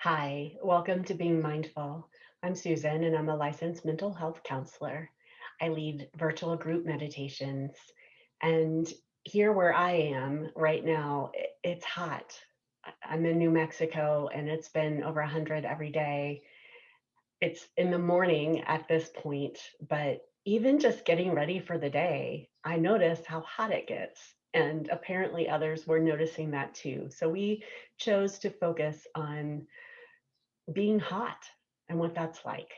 Hi, welcome to Being Mindful. I'm Susan, and I'm a licensed mental health counselor. I lead virtual group meditations. And here where I am right now, it's hot. I'm in New Mexico, and it's been over 100 every day. It's in the morning at this point, but even just getting ready for the day, I notice how hot it gets. And apparently, others were noticing that too. So we chose to focus on being hot and what that's like.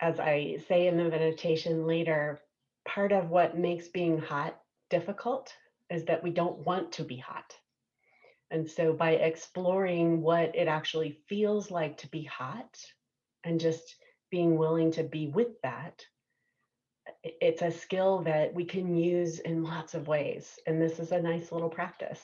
As I say in the meditation later, part of what makes being hot difficult is that we don't want to be hot. And so by exploring what it actually feels like to be hot and just being willing to be with that, it's a skill that we can use in lots of ways. And this is a nice little practice.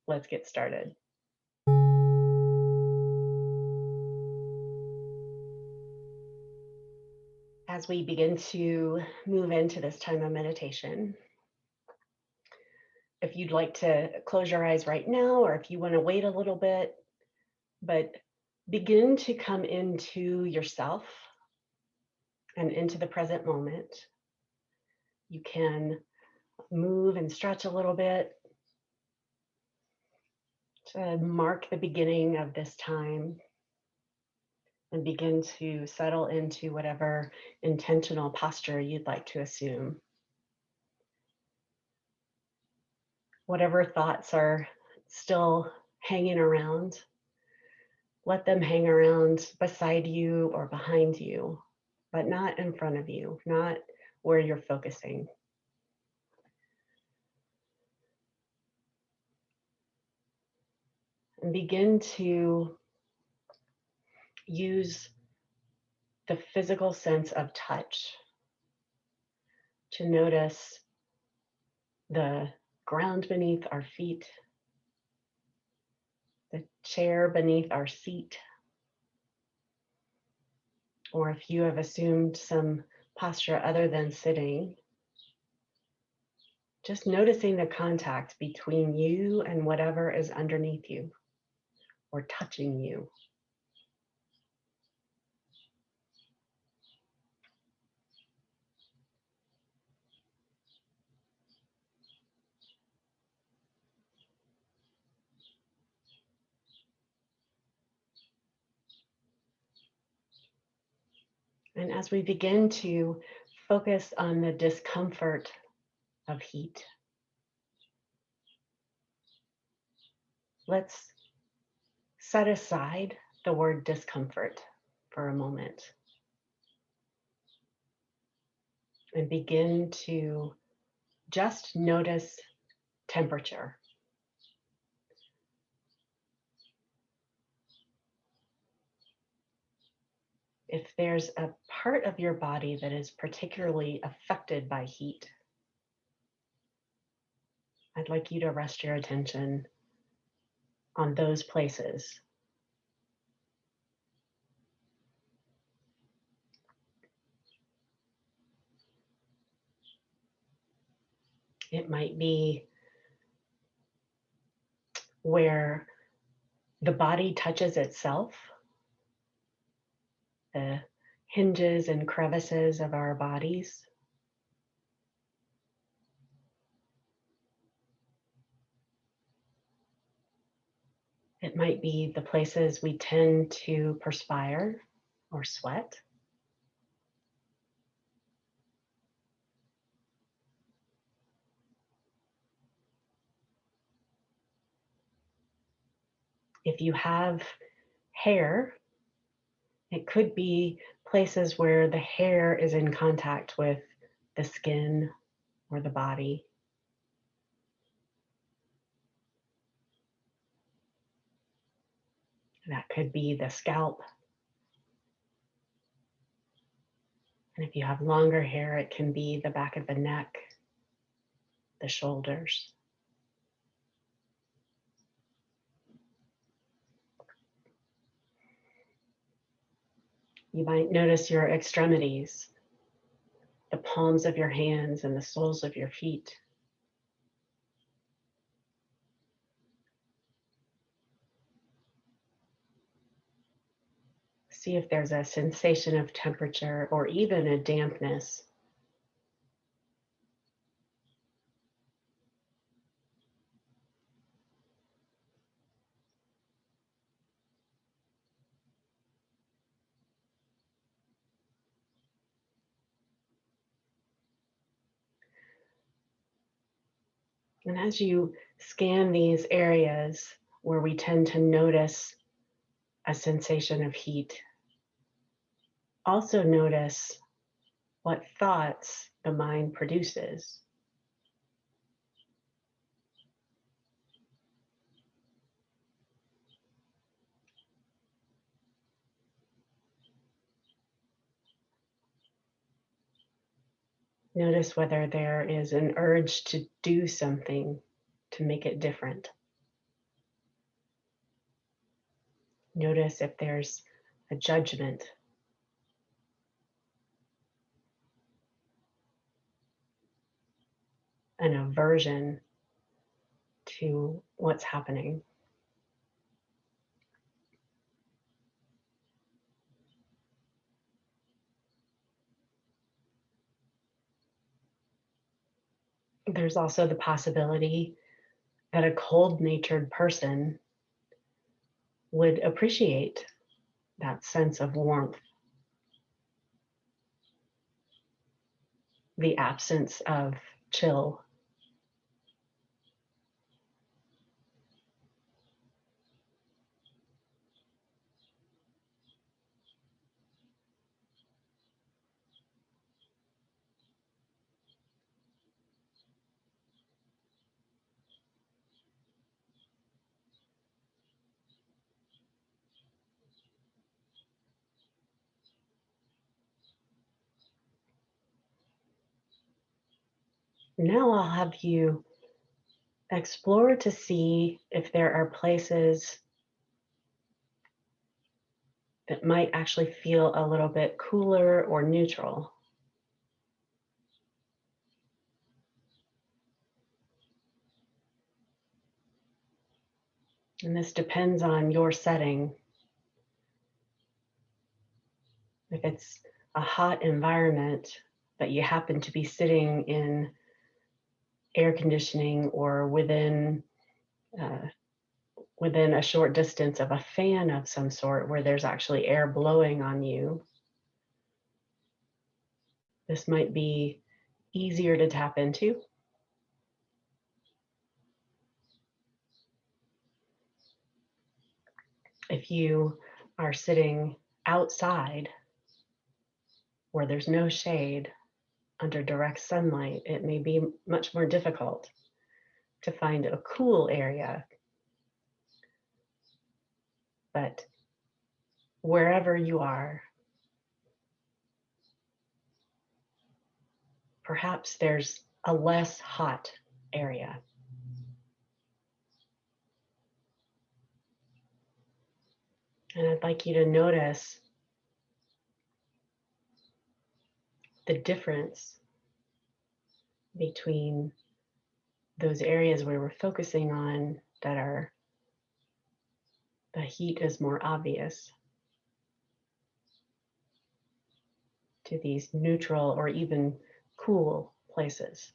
Let's get started. As we begin to move into this time of meditation, if you'd like to close your eyes right now, or if you want to wait a little bit, but begin to come into yourself and into the present moment. You can move and stretch a little bit to mark the beginning of this time and begin to settle into whatever intentional posture you'd like to assume. Whatever thoughts are still hanging around, let them hang around beside you or behind you, but not in front of you, not where you're focusing. And begin to use the physical sense of touch to notice the ground beneath our feet, the chair beneath our seat, or if you have assumed some posture other than sitting, just noticing the contact between you and whatever is underneath you or touching you. And as we begin to focus on the discomfort of heat, let's set aside the word discomfort for a moment and begin to just notice temperature. If there's a part of your body that is particularly affected by heat, I'd like you to rest your attention on those places. It might be where the body touches itself, the hinges and crevices of our bodies. It might be the places we tend to perspire or sweat. If you have hair, it could be places where the hair is in contact with the skin or the body. That could be the scalp. And if you have longer hair, it can be the back of the neck, the shoulders. You might notice your extremities, the palms of your hands and the soles of your feet. See if there's a sensation of temperature or even a dampness. And as you scan these areas where we tend to notice a sensation of heat, also notice what thoughts the mind produces. Notice whether there is an urge to do something to make it different. Notice if there's a judgment, an aversion to what's happening. There's also the possibility that a cold-natured person would appreciate that sense of warmth, the absence of chill. Now I'll have you explore to see if there are places that might actually feel a little bit cooler or neutral. And this depends on your setting. If it's a hot environment, but you happen to be sitting in air conditioning or uh, within a short distance of a fan of some sort where there's actually air blowing on you, this might be easier to tap into. If you are sitting outside where there's no shade under direct sunlight, it may be much more difficult to find a cool area. But wherever you are, perhaps there's a less hot area. And I'd like you to notice the difference between those areas where we're focusing on that are the heat is more obvious to these neutral or even cool places.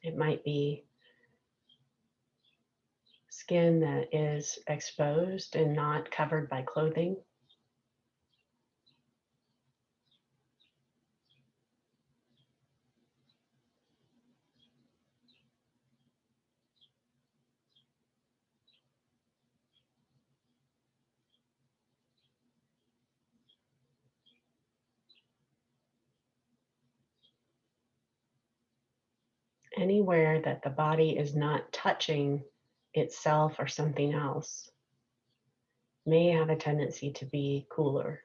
It might be skin that is exposed and not covered by clothing. Anywhere that the body is not touching itself or something else may have a tendency to be cooler.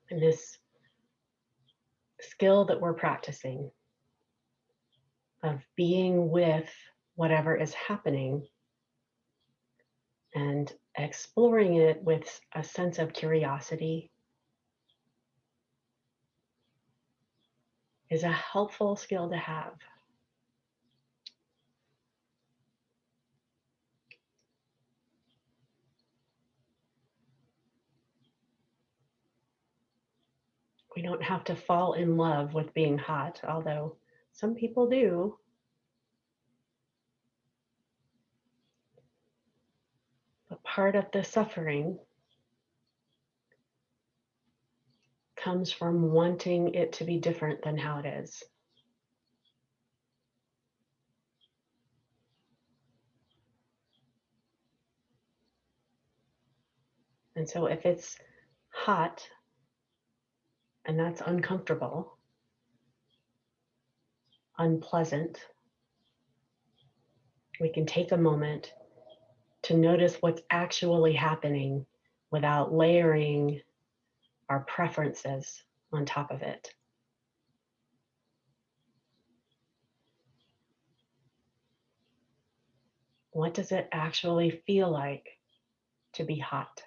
And this skill that we're practicing of being with whatever is happening and exploring it with a sense of curiosity is a helpful skill to have. We don't have to fall in love with being hot, although some people do. But part of the suffering comes from wanting it to be different than how it is. And so if it's hot and that's uncomfortable, unpleasant, we can take a moment to notice what's actually happening without layering our preferences on top of it. What does it actually feel like to be hot?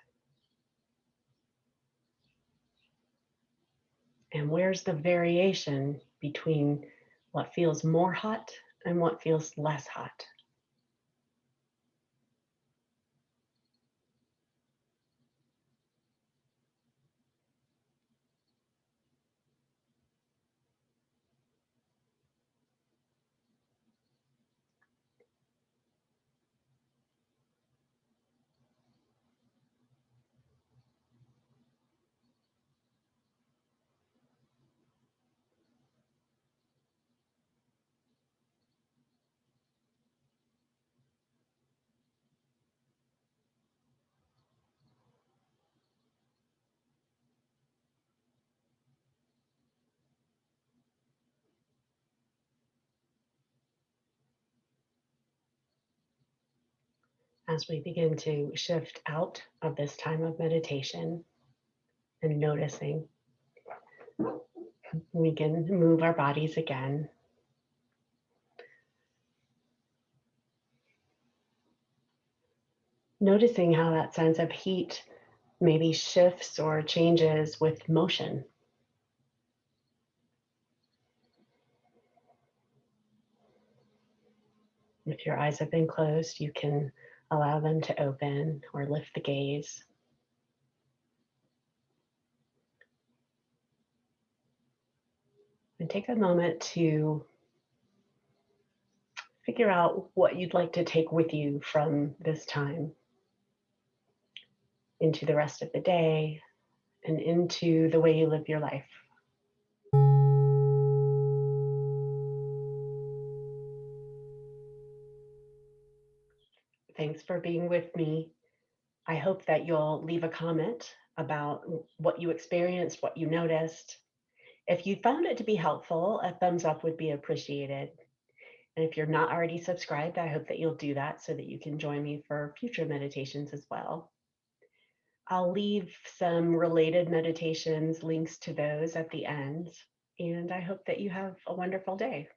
And where's the variation between what feels more hot and what feels less hot? As we begin to shift out of this time of meditation and noticing, we can move our bodies again. Noticing how that sense of heat maybe shifts or changes with motion. If your eyes have been closed, you can allow them to open or lift the gaze. And take a moment to figure out what you'd like to take with you from this time into the rest of the day and into the way you live your life. Thanks for being with me. I hope that you'll leave a comment about what you experienced, what you noticed. If you found it to be helpful, a thumbs up would be appreciated. And if you're not already subscribed, I hope that you'll do that so that you can join me for future meditations as well. I'll leave some related meditations, links to those at the end, and I hope that you have a wonderful day.